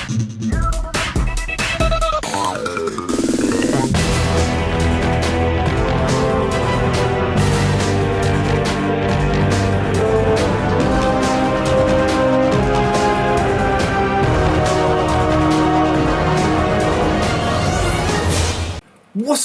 What's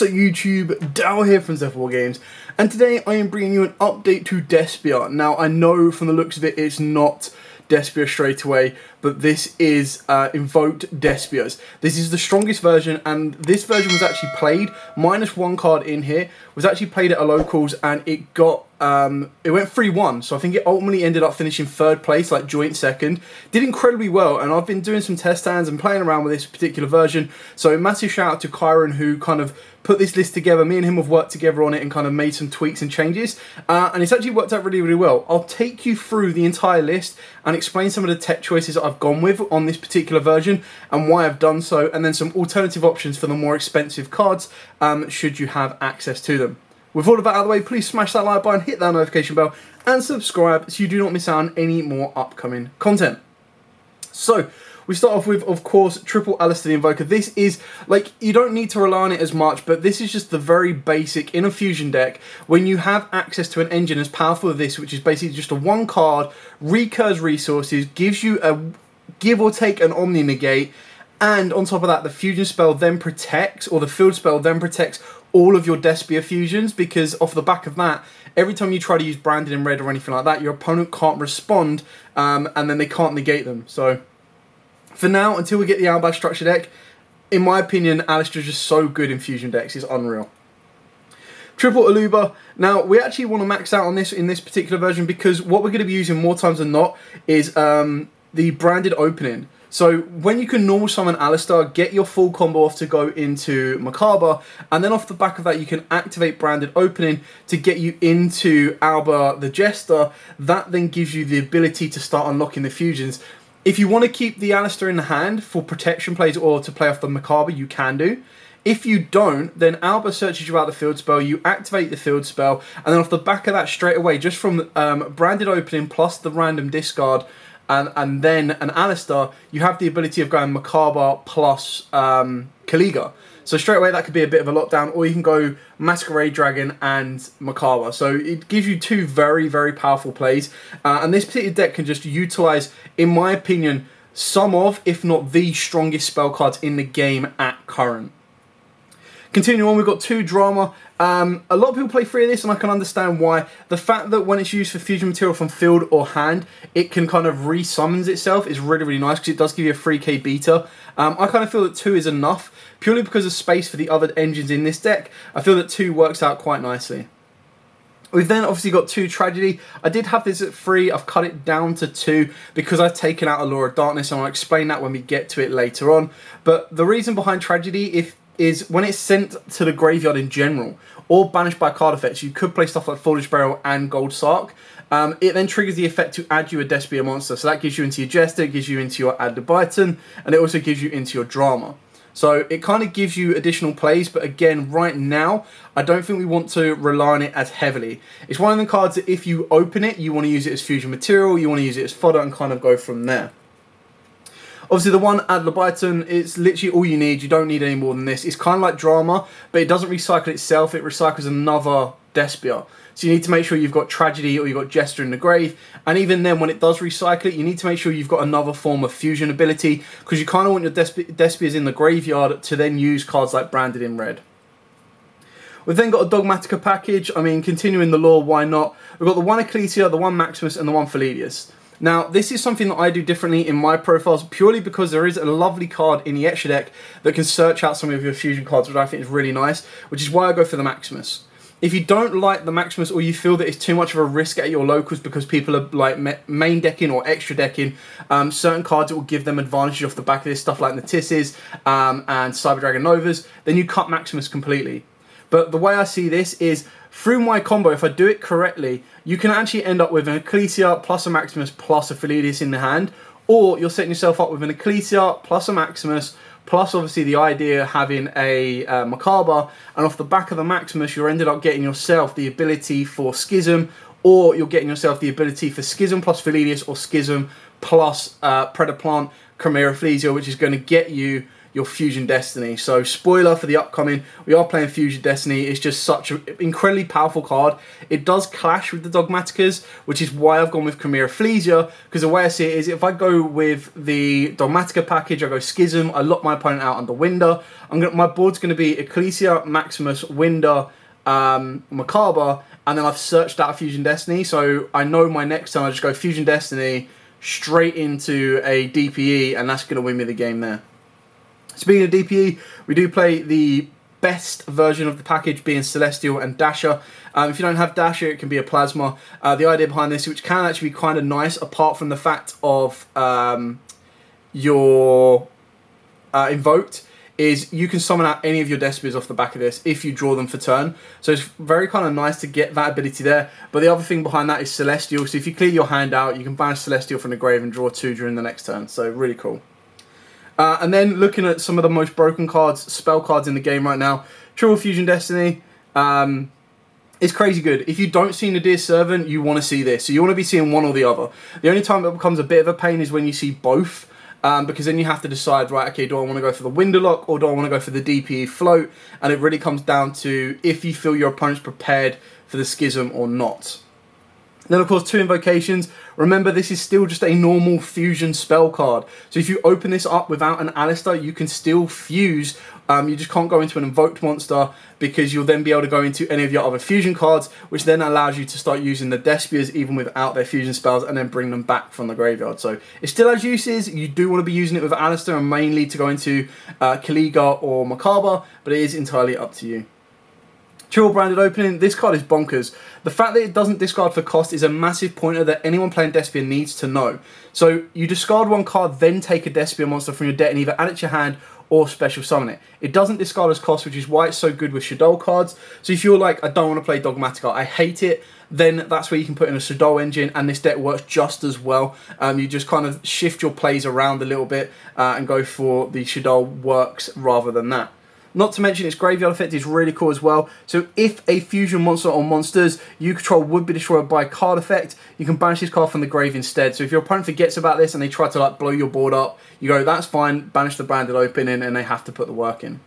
up YouTube, Dow here from Zephyr Games, and today I am bringing you an update to Despia. Now I know from the looks of it it's not Despia straight away, but this is Invoked Despias. This is the strongest version, and this version was actually played, minus one card in here, was actually played at a locals, and it got it went 3-1, so I think it ultimately ended up finishing third place, like joint second. Did incredibly well, and I've been doing some test stands and playing around with this particular version, so massive shout out to Kyron who kind of put this list together. Me and him have worked together on it and kind of made some tweaks and changes, and it's actually worked out really well. I'll take you through the entire list and explain some of the tech choices that I've gone with on this particular version and why I've done so, and then some alternative options for the more expensive cards should you have access to them. With all of that out of the way, please smash that like button, hit that notification bell, and subscribe so you do not miss out on any more upcoming content. So, we start off with, of course, triple Alistair the Invoker. This is, like, you don't need to rely on it as much, but this is just the very basic, in a fusion deck, when you have access to an engine as powerful as this, which is basically just a one card, recurs resources, gives you a give or take an Omni Negate, and on top of that, the fusion spell then protects, or the field spell then protects all of your Despia fusions, because off the back of that, every time you try to use Branded in red or anything like that, your opponent can't respond, and then they can't negate them. So, for now, until we get the Albaz structure deck, in my opinion, Alistair is just so good in fusion decks, it's unreal. Triple Aluba. Now, we actually want to max out on this in this particular version, because what we're going to be using more times than not is the Branded Opening. So when you can normal summon Alistair, get your full combo off to go into Macabre, and then off the back of that you can activate Branded Opening to get you into Alba the Jester. That then gives you the ability to start unlocking the fusions. If you want to keep the Alistair in the hand for protection plays or to play off the Macabre, you can do. If you don't, then Alba searches you out the field spell, you activate the field spell, and then off the back of that straight away, just from Branded Opening plus the random discard, and then an Alistair, you have the ability of going Macabre plus Kaliga. So straight away that could be a bit of a lockdown, or you can go Masquerade Dragon and Macabre. So it gives you two very powerful plays, and this particular deck can just utilise, in my opinion, some of, if not the strongest spell cards in the game at current. Continuing on, we've got two Drama. A lot of people play 3 of this, and I can understand why. The fact that when it's used for fusion material from field or hand, it can kind of re-summons itself is really nice, because it does give you a 3k beta. I kind of feel that 2 is enough, purely because of space for the other engines in this deck. I feel that 2 works out quite nicely. We've then obviously got 2 Tragedy. I did have this at 3, I've cut it down to 2 because I've taken out Allure of Darkness, and I'll explain that when we get to it later on. But the reason behind Tragedy is when it's sent to the graveyard in general, or banished by card effects, you could play stuff like Foolish Burial and Gold Sark. It then triggers the effect to add you a Despia monster, so that gives you into your Jester, it gives you into your Adlebiton, and it also gives you into your Drama. So it kind of gives you additional plays, but again, right now, I don't think we want to rely on it as heavily. It's one of the cards that if you open it, you want to use it as fusion material, you want to use it as fodder, and kind of go from there. Obviously, the one Adlebiton, it's literally all you need. You don't need any more than this. It's kind of like Drama, but it doesn't recycle itself. It recycles another Despia. So you need to make sure you've got Tragedy or you've got Jester in the grave. And even then, when it does recycle it, you need to make sure you've got another form of fusion ability, because you kind of want your Despias in the graveyard to then use cards like Branded in red. We've then got a Domatica package. I mean, continuing the lore, why not? We've got the one Ecclesia, the one Maximus, and the one Felilius. Now, this is something that I do differently in my profiles, purely because there is a lovely card in the extra deck that can search out some of your fusion cards, which I think is really nice, which is why I go for the Maximus. If you don't like the Maximus, or you feel that it's too much of a risk at your locals because people are like main decking or extra decking certain cards that will give them advantage off the back of this, stuff like Natisses and Cyber Dragon Novas, then you cut Maximus completely. But the way I see this is, through my combo, if I do it correctly, you can actually end up with an Ecclesia plus a Maximus plus a Felilius in the hand, or you're setting yourself up with an Ecclesia plus a Maximus, plus obviously the idea of having a Macabre, and off the back of the Maximus you're ended up getting yourself the ability for Schism, or you're getting yourself the ability for Schism plus Felilius, or Schism plus Predaplant, Chimera Flesia, which is going to get you your Fusion Destiny. So spoiler for the upcoming, we are playing Fusion Destiny. It's just such an incredibly powerful card. It does clash with the Dogmaticas, which is why I've gone with Chimera Flesia, because the way I see it is if I go with the Domatica package, I go Schism, I lock my opponent out under Winder. My board's going to be Ecclesia, Maximus, Winder, Macabre, and then I've searched out Fusion Destiny, so I know my next time I just go Fusion Destiny straight into a DPE, and that's going to win me the game there. Speaking of DPE, we do play the best version of the package being Celestial and Dasher. If you don't have Dasher, it can be a Plasma. The idea behind this, which can actually be kind of nice, apart from the fact of your Invoked, is you can summon out any of your Despias off the back of this if you draw them for turn. So it's very kind of nice to get that ability there. But the other thing behind that is Celestial. So if you clear your hand out, you can banish Celestial from the grave and draw 2 during the next turn. So really cool. And then looking at some of the most broken cards, spell cards in the game right now, Triple Fusion Destiny is crazy good. If you don't see Nadir Servant, you want to see this. So you want to be seeing one or the other. The only time it becomes a bit of a pain is when you see both, because then you have to decide, right, okay, do I want to go for the Winderlock or do I want to go for the DPE float? And it really comes down to if you feel your opponent's prepared for the Schism or not. Then, of course, 2 invocations. Remember, this is still just a normal fusion spell card. So if you open this up without an Alistair, you can still fuse. You just can't go into an invoked monster because you'll then be able to go into any of your other fusion cards, which then allows you to start using the Despias even without their fusion spells and then bring them back from the graveyard. So it still has uses. You do want to be using it with Alistair and mainly to go into Kaliga or Macabre, but it is entirely up to you. Triple branded opening, this card is bonkers. The fact that it doesn't discard for cost is a massive pointer that anyone playing Despia needs to know. So you discard 1 card, then take a Despia monster from your deck and either add it to your hand or special summon it. It doesn't discard as cost, which is why it's so good with Shadow cards. So if you're like, I don't want to play Dogmatica, I hate it, then that's where you can put in a Shadow engine and this deck works just as well. You just kind of shift your plays around a little bit and go for the Shadow works rather than that. Not to mention its graveyard effect is really cool as well. So if a fusion monster or monsters you control would be destroyed by a card effect, you can banish this card from the grave instead. So if your opponent forgets about this and they try to like blow your board up, you go, that's fine, banish the branded opening, and they have to put the work in.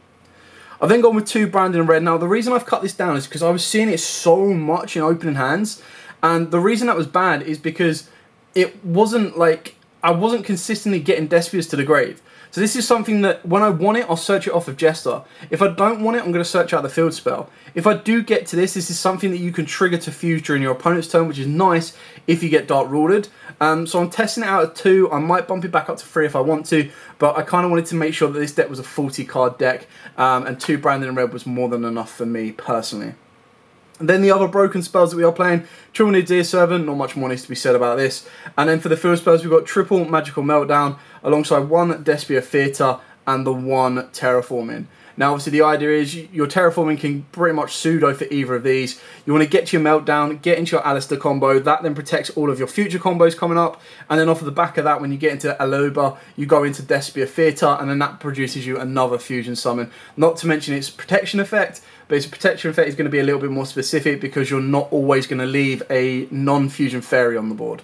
I've then gone with 2 branded in red. Now the reason I've cut this down is because I was seeing it so much in opening hands, and the reason that was bad is because it wasn't like, I wasn't consistently getting Despias to the grave. So this is something that when I want it, I'll search it off of Jester. If I don't want it, I'm going to search out the field spell. If I do get to this, this is something that you can trigger to fuse during your opponent's turn, which is nice if you get Dark Ruled. So I'm testing it out at 2. I might bump it back up to 3 if I want to, but I kind of wanted to make sure that this deck was a 40 card deck, and 2 branded in red was more than enough for me personally. And then the other broken spells that we are playing, Triple Nadir Servant, not much more needs to be said about this. And then for the field spells, we've got Triple Magical Meltdown, alongside 1 Despia Theatre and the 1 Terraforming. Now obviously the idea is your Terraforming can pretty much pseudo for either of these. You want to get to your Meltdown, get into your Alistair combo, that then protects all of your future combos coming up, and then off of the back of that, when you get into Aloba, you go into Despia Theatre, and then that produces you another fusion summon. Not to mention its protection effect, but its protection effect is going to be a little bit more specific because you're not always going to leave a non-fusion fairy on the board.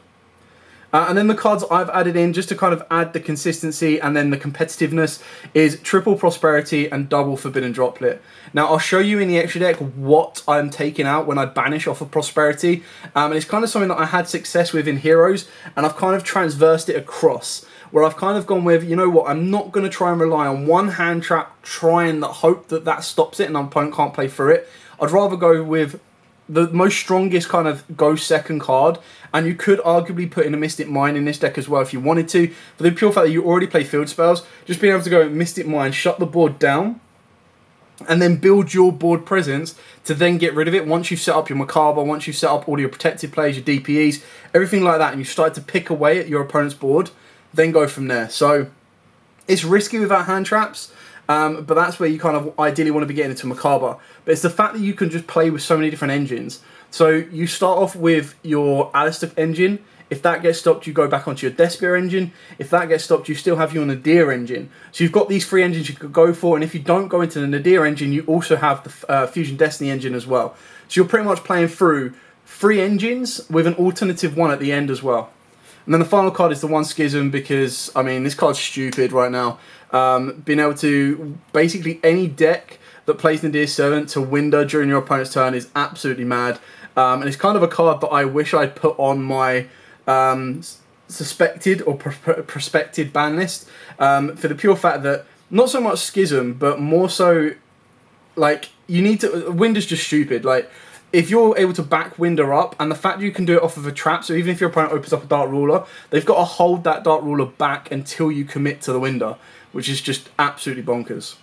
And then the cards I've added in, just to kind of add the consistency and then the competitiveness, is Triple Prosperity and Double Forbidden Droplet. Now, I'll show you in the extra deck what I'm taking out when I banish off of Prosperity. And it's kind of something that I had success with in Heroes, and I've kind of transversed it across, where I've kind of gone with, you know what, I'm not going to try and rely on one hand trap, try and hope that that stops it and my opponent can't play through it. I'd rather go with the most strongest kind of go second card, and you could arguably put in a Mystic Mine in this deck as well if you wanted to, for the pure fact that you already play field spells, just being able to go Mystic Mine, shut the board down, and then build your board presence to then get rid of it once you've set up your Macabre, once you've set up all your protected plays, your DPEs, everything like that, and you start to pick away at your opponent's board, then go from there. So it's risky without hand traps, but that's where you kind of ideally want to be getting into Macabre. But it's the fact that you can just play with so many different engines. So you start off with your Alistair engine. If that gets stopped, you go back onto your Despia engine. If that gets stopped, you still have your Nadir engine. So you've got these 3 engines you could go for, and if you don't go into the Nadir engine, you also have the Fusion Destiny engine as well. So you're pretty much playing through 3 engines with an alternative one at the end as well. And then the final card is the one Schism because, I mean, this card's stupid right now. Being able to, basically any deck that plays Nadir Servant to window during your opponent's turn is absolutely mad. And it's kind of a card that I wish I'd put on my suspected or prospected ban list for the pure fact that not so much Schism, but more so, like, you need to... Winder's just stupid. Like, if you're able to back Winder up, and the fact you can do it off of a trap, so even if your opponent opens up a Dark Ruler, they've got to hold that Dark Ruler back until you commit to the Winder, which is just absolutely bonkers.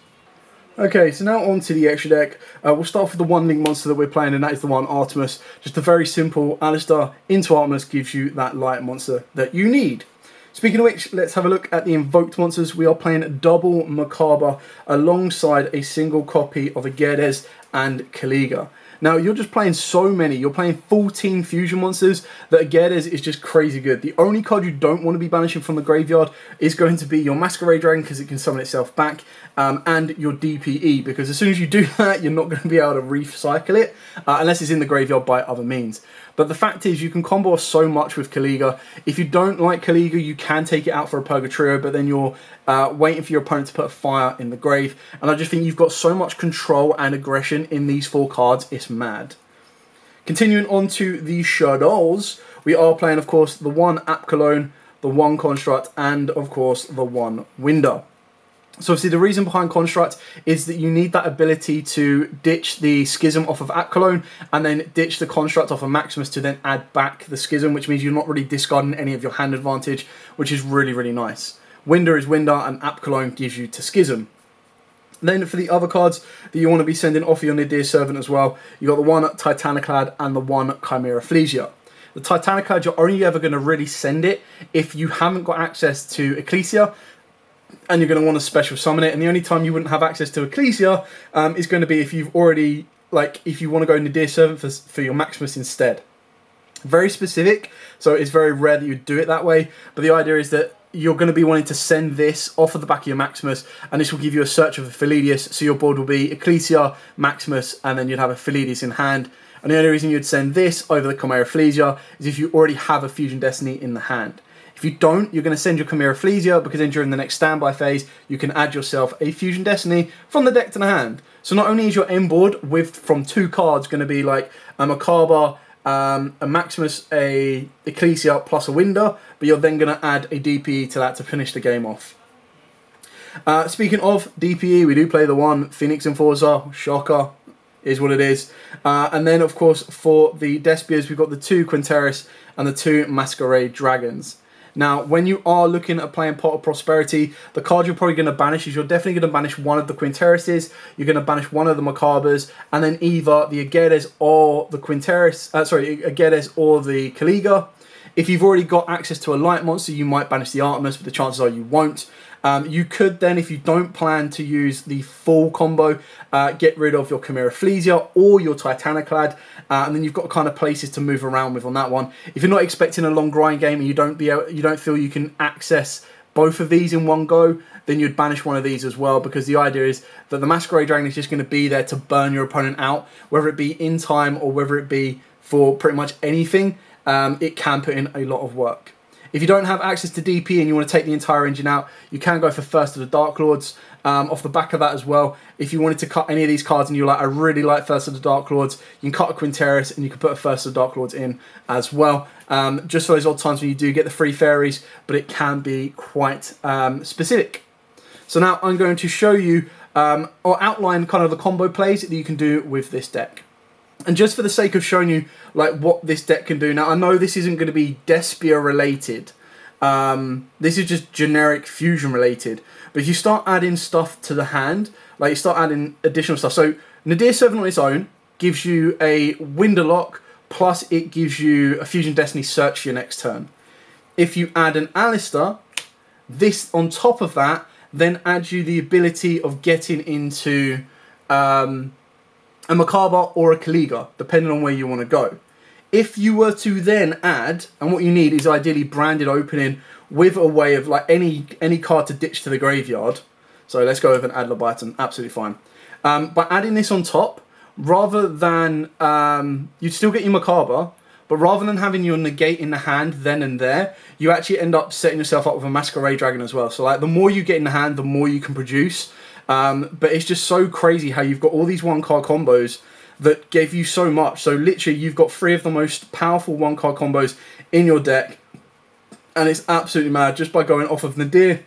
Okay, so now on to the extra deck. We'll start off with the one Link monster that we're playing, and that is the one Artemis. Just a very simple Alistar into Artemis gives you that light monster that you need. Speaking of which, let's have a look at the Invoked monsters. We are playing double Macabre alongside a single copy of Agedes and Kaliga. Now, you're just playing so many. You're playing 14 fusion monsters that Agedes is just crazy good. The only card you don't want to be banishing from the graveyard is going to be your Masquerade Dragon because it can summon itself back, and your DPE, because as soon as you do that, you're not going to be able to recycle it unless it's in the graveyard by other means. But the fact is, you can combo off so much with Kaliga. If you don't like Kaliga, you can take it out for a Purgatrio, but then you're waiting for your opponent to put a fire in the grave. And I just think you've got so much control and aggression in these 4 cards, it's mad. Continuing on to the Shadows, we are playing, of course, the one App Cologne, the one Construct, and, of course, the one Winder. So obviously the reason behind Construct is that you need that ability to ditch the Schism off of App Cologne and then ditch the Construct off of Maximus to then add back the Schism, which means you're not really discarding any of your hand advantage, which is really, really nice. Winder is Winder and App Cologne gives you to Schism. Then for the other cards that you want to be sending off your Nadir Servant as well, you got the one Titaniclad and the one Chimera Flesia. The Titaniclad, you're only ever going to really send it if you haven't got access to Ecclesia, and you're going to want to special summon it, and the only time you wouldn't have access to Ecclesia is going to be if you've already, like, if you want to go Nadir Servant for your Maximus instead. Very specific, so it's very rare that you do it that way, but the idea is that you're going to be wanting to send this off of the back of your Maximus, and this will give you a search of a Philidius, so your board will be Ecclesia, Maximus, and then you'd have a Philidius in hand. And the only reason you'd send this over the Chimera Flesia is if you already have a Fusion Destiny in the hand. If you don't, you're going to send your Chimera Flesia, because then during the next standby phase, you can add yourself a Fusion Destiny from the deck to the hand. So not only is your end board with from 2 cards going to be like a Macabre, a Maximus, a Ecclesia plus a Winder, but you're then going to add a DPE to that to finish the game off. Speaking of DPE, we do play the one Phoenix Enforcer, shocker, is what it is. And then of course for the Despias, we've got the 2 Quinteris and the 2 Masquerade Dragons. Now, when you are looking at playing Pot of Prosperity, the card you're probably going to banish is you're definitely going to banish one of the Quinterises, you're going to banish one of the Macabres, and then either the Agedes or the Agedes or the Kaliga. If you've already got access to a light monster, you might banish the Artemis, but the chances are you won't. You could then, if you don't plan to use the full combo, get rid of your Chimera Flesia or your Titaniclad, and then you've got kind of places to move around with on that one. If you're not expecting a long grind game and you don't feel you can access both of these in one go, then you'd banish one of these as well, because the idea is that the Masquerade Dragon is just going to be there to burn your opponent out, whether it be in time or whether it be for pretty much anything. It can put in a lot of work. If you don't have access to DP and you want to take the entire engine out, you can go for First of the Dark Lords. Off the back of that as well, if you wanted to cut any of these cards and you're like, I really like First of the Dark Lords, you can cut a Quinteris and you can put a First of the Dark Lords in as well. Just for those odd times when you do get the free fairies, but it can be quite specific. So now I'm going to show you or outline kind of the combo plays that you can do with this deck. And just for the sake of showing you like what this deck can do, now I know this isn't going to be Despia related. This is just generic fusion related. But if you start adding stuff to the hand, like you start adding additional stuff. So Nadir Servant on its own gives you a Winderlock, plus it gives you a Fusion Destiny search your next turn. If you add an Alistar, this on top of that then adds you the ability of getting into a Macabre or a Kaliga, depending on where you want to go. If you were to then add, and what you need is ideally Branded Opening with a way of like any card to ditch to the graveyard. So let's go with an Adler Byton, absolutely fine. By adding this on top, rather than, you'd still get your Macabre, But rather than having your negate in the hand then and there, you actually end up setting yourself up with a Masquerade Dragon as well. So like the more you get in the hand, the more you can produce. But it's just so crazy how you've got all these one-card combos that give you so much. So literally you've got 3 of the most powerful one-card combos in your deck. And it's absolutely mad just by going off of Nadir,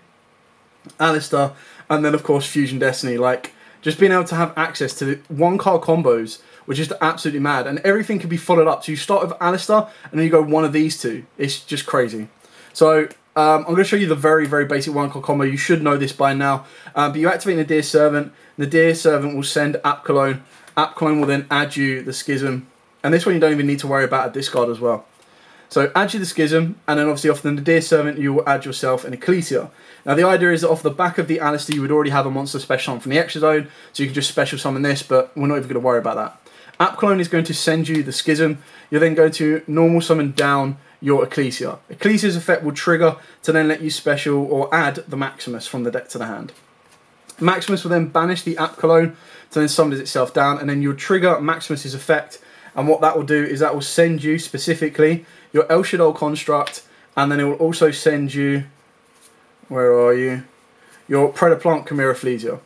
Alistair, and then of course Fusion Destiny. Like, just being able to have access to the one-card combos, which is absolutely mad. And everything can be followed up. So you start with Alistair, and then you go one of these two. It's just crazy. So I'm going to show you the very, very basic one-card combo. You should know this by now. But you activate Nadir Servant. Nadir Servant will send App Cologne. App Cologne will then add you the Schism. And this one you don't even need to worry about a discard as well. So add you the Schism, and then obviously off the Nadir Servant you will add yourself an Ecclesia. Now the idea is that off the back of the Alistair you would already have a monster special summon from the extra zone, so you can just special summon this, but we're not even going to worry about that. App Cologne is going to send you the Schism. You're then going to normal summon down your Ecclesia. Ecclesia's effect will trigger to then let you special or add the Maximus from the deck to the hand. Maximus will then banish the App Cologne to then summon itself down, and then you'll trigger Maximus's effect, and what that will do is that will send you specifically your El Shaddai Construct, and then it will also send you, where are you, your Predaplant Chimera Flesia.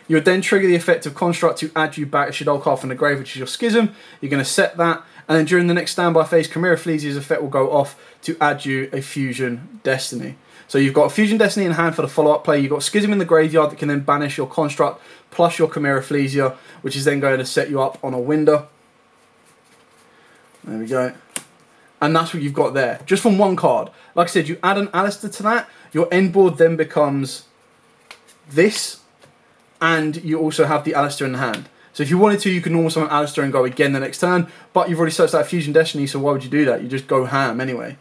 You would then trigger the effect of Construct to add you back a Shaddai card from the grave, which is your Schism. You're going to set that, and then during the next standby phase, Chimera Flesia's effect will go off to add you a Fusion Destiny. So you've got a Fusion Destiny in hand for the follow-up play. You've got Schism in the graveyard that can then banish your Construct plus your Chimera Flesia, which is then going to set you up on a Winder. There we go. And that's what you've got there, just from one card. Like I said, you add an Alistair to that, your end board then becomes this, and you also have the Alistair in the hand. So if you wanted to, you can normal summon Alistair and go again the next turn, but you've already searched that Fusion Destiny, so why would you do that? You just go ham anyway.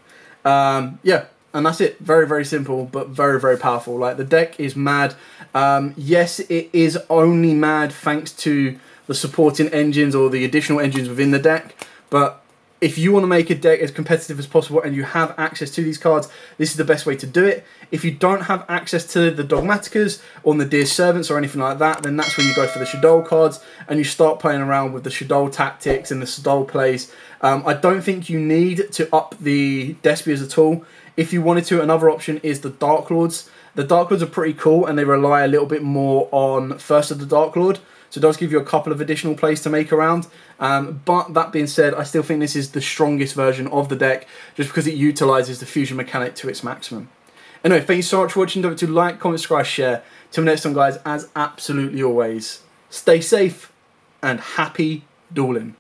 Yeah, and that's it. Very, very simple, but very, very powerful. Like, the deck is mad. Yes, it is only mad thanks to the supporting engines or the additional engines within the deck, but if you want to make a deck as competitive as possible and you have access to these cards, this is the best way to do it. If you don't have access to the Domaticas or the Nadir Servants or anything like that, then that's when you go for the Shaddai cards and you start playing around with the Shaddai tactics and the Shaddai plays. I don't think you need to up the Despias at all. If you wanted to, another option is the Dark Lords. The Dark Lords are pretty cool and they rely a little bit more on First of the Dark Lord. So it does give you a couple of additional plays to make around. But that being said, I still think this is the strongest version of the deck just because it utilises the fusion mechanic to its maximum. Anyway, thank you so much for watching. Don't forget to like, comment, subscribe, share. Till next time, guys, as absolutely always, stay safe and happy dueling.